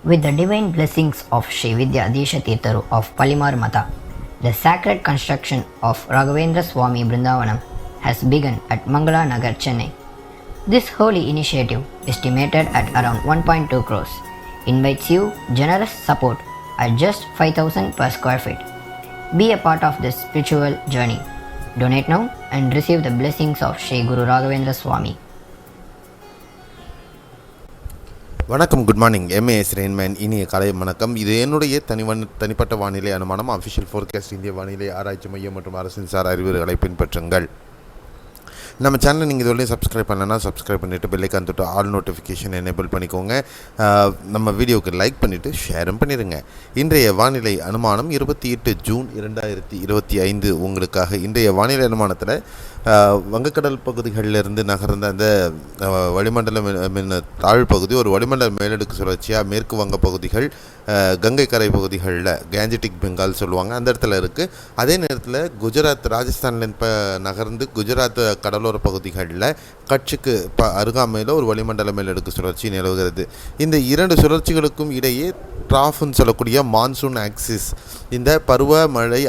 With the divine blessings of Sri Vidya Disha Tirtharu of Palimar Mata, the sacred construction of Raghavendra Swami Brindavanam has begun at Mangala Nagar, Chennai. This holy initiative, estimated at around 1.2 crores, invites you generous support at just 5,000 per square feet. Be a part of this spiritual journey. Donate now and receive the blessings of Sri Guru Raghavendra Swami. வணக்கம், good morning. MAS Rainman. இனிய காலை வணக்கம். இது என்னுடைய தனிப்பட்ட வானிலை அனுமானம். Official forecast இந்திய வானிலை ஆராய்ச்சி மையம் மற்றும் அரசின் சார் அறிவுரைகளை பின்பற்றுங்கள். நம்ம சேனலை நீங்கள் இதுவரையும் சப்ஸ்கிரைப் பண்ணலன்னா சப்ஸ்கிரைப் பண்ணிவிட்டு பெல்லைக்கான் தொட்டு ஆல் நோட்டிஃபிகேஷன் எனேபிள் பண்ணிக்கோங்க. நம்ம வீடியோவுக்கு லைக் பண்ணிவிட்டு ஷேரும் பண்ணிடுங்க. இன்றைய வானிலை அனுமானம் 28 ஜூன் 2025 உங்களுக்காக. இன்றைய வானிலை அனுமானத்தில் வங்கக்கடல் பகுதிகளிலிருந்து நகர்ந்த அந்த வளிமண்டல தாழ்பகுதி ஒரு வளிமண்டல மேலடுக்கு சுழற்சியாக மேற்கு வங்க பகுதிகள், கங்கை கரை பகுதிகளில் கேஞ்சட்டிக் பெங்கால் சொல்லுவாங்க, அந்த இடத்துல இருக்குது. அதே நேரத்தில் குஜராத், ராஜஸ்தானில் நகர்ந்து குஜராத் கடலோர பகுதிகளில் கட்சுக்கு அருகாமையில் ஒரு வளிமண்டல மேலடுக்கு சுழற்சி நிலவுகிறது. இந்த இரண்டு சுழற்சிகளுக்கும் இடையே ட்ராஃப்னு சொல்லக்கூடிய மான்சூன் ஆக்சிஸ், இந்த பருவமழை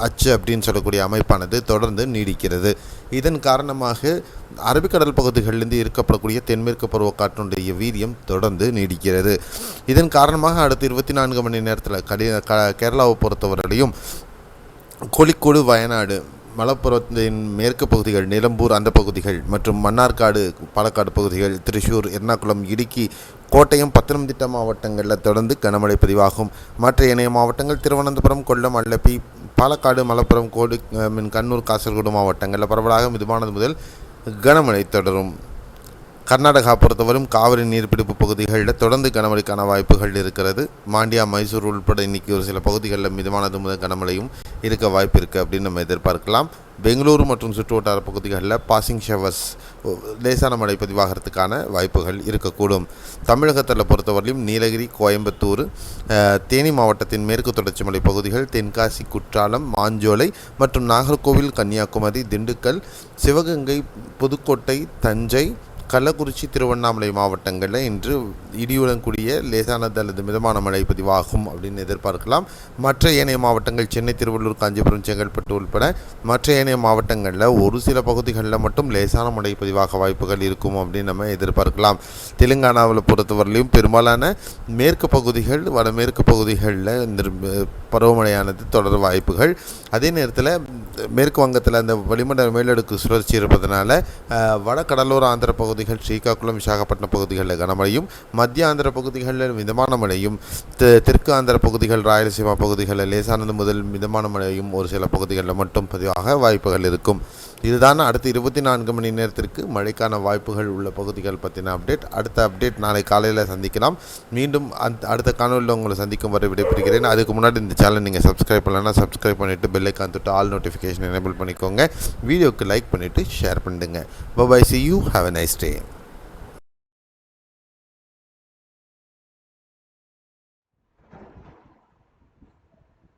அச்சு அப்படின்னு சொல்லக்கூடிய அமைப்பானது தொடர்ந்து நீடிக்கிறது. இதன் காரணமாக அரபிக்கடல் பகுதிகளிலிருந்து இருக்கப்படக்கூடிய தென்மேற்கு பருவக்காற்றினுடைய வீரியம் தொடர்ந்து நீடிக்கிறது. இதன் காரணமாக அடுத்த 24 மணி நேரத்தில் கேரளாவை பொறுத்தவரையிலையும் கோழிக்கோடு, வயநாடு, மலப்புரத்தின் மேற்கு பகுதிகள், நிலம்பூர் அந்த பகுதிகள் மற்றும் மன்னார்காடு, பாலக்காடு பகுதிகள், திருச்சூர், எர்ணாகுளம், இடுக்கி, கோட்டயம், பத்தனம்திட்டா மாவட்டங்களில் தொடர்ந்து கனமழை பதிவாகும். மற்ற இணைய மாவட்டங்கள் திருவனந்தபுரம், கொல்லம், அல்லப்பி, பாலக்காடு, மலப்புரம், கண்ணூர், காசர்கோடு மாவட்டங்களில் பரவலாக மிதமானது முதல் கனமழை தொடரும். கர்நாடகா பொறுத்தவரையும் காவிரி நீர்பிடிப்பு பகுதிகளில் தொடர்ந்து கனமழைக்கான வாய்ப்புகள் இருக்கிறது. மாண்டியா, மைசூர் உள்பட இன்றைக்கி ஒரு சில பகுதிகளில் மிதமானது முதல் கனமழையும் இருக்க வாய்ப்பு இருக்குது அப்படின்னு நம்ம எதிர்பார்க்கலாம். பெங்களூரு மற்றும் சுற்றுவட்டார பகுதிகளில் பாசிங் ஷவர்ஸ், லேசான மழை பதிவாகிறதுக்கான வாய்ப்புகள் இருக்கக்கூடும். தமிழகத்தில் பொறுத்தவரையிலும் நீலகிரி, கோயம்புத்தூர், தேனி மாவட்டத்தின் மேற்கு தொடர்ச்சி மலை பகுதிகள், தென்காசி, குற்றாலம், மாஞ்சோலை மற்றும் நாகர்கோவில், கன்னியாகுமரி, திண்டுக்கல், சிவகங்கை, புதுக்கோட்டை, தஞ்சை, கள்ளக்குறிச்சி, திருவண்ணாமலை மாவட்டங்களில் இன்று இடியுடன் கூடிய லேசானது அல்லது மிதமான மழை பதிவாகும் அப்படின்னு எதிர்பார்க்கலாம். மற்ற ஏனைய மாவட்டங்கள் சென்னை, திருவள்ளூர், காஞ்சிபுரம், செங்கல்பட்டு உள்பட மற்ற ஏனைய மாவட்டங்களில் ஒரு சில பகுதிகளில் மட்டும் லேசான மழை பதிவாக வாய்ப்புகள் இருக்கும் அப்படின்னு நம்ம எதிர்பார்க்கலாம். தெலுங்கானாவில் பொறுத்தவரையிலும் பெரும்பாலான மேற்கு பகுதிகள், வடமேற்கு பகுதிகளில் இந்த பருவமழையானது தொடர் வாய்ப்புகள். அதே நேரத்தில் மேற்கு வங்கத்தில் அந்த வளிமண்டல மேலடுக்கு சுழற்சி இருப்பதனால வட கடலோர ஆந்திர பகுதிகள், ஸ்ரீகாக்குளம், விசாகப்பட்டினம் பகுதிகளில் கனமழையும், மத்திய ஆந்திர பகுதிகளில் மிதமான மழையும், தெற்கு ஆந்திர பகுதிகள், ராயலசீமா பகுதிகளில் லேசானது முதல் மிதமான மழையும் ஒரு சில பகுதிகளில் மட்டும் பதிவாக வாய்ப்புகள் இருக்கும். இதுதான் அடுத்த 24 மணி நேரத்திற்கு மழைக்கான வாய்ப்புகள் உள்ள பகுதிகள் பற்றின அப்டேட். அடுத்த அப்டேட் நாளை காலையில் சந்திக்கலாம். மீண்டும் அடுத்த காணொலியில் உங்களை சந்திக்கும் வரை விடைபெறுகிறேன். அதுக்கு முன்னாடி இந்த சேனல் நீங்கள் சப்ஸ்கிரைப் பண்ணலன்னா சப்ஸ்கிரைப் பண்ணிவிட்டு பெல்லைக்கான் தொட்டு ஆல் நோட்டிஃபிகேஷன் எனேபிள் பண்ணிக்கோங்க. வீடியோக்கு லைக் பண்ணிவிட்டு ஷேர் பண்ணிடுங்க. Bye, see you, have a nice day.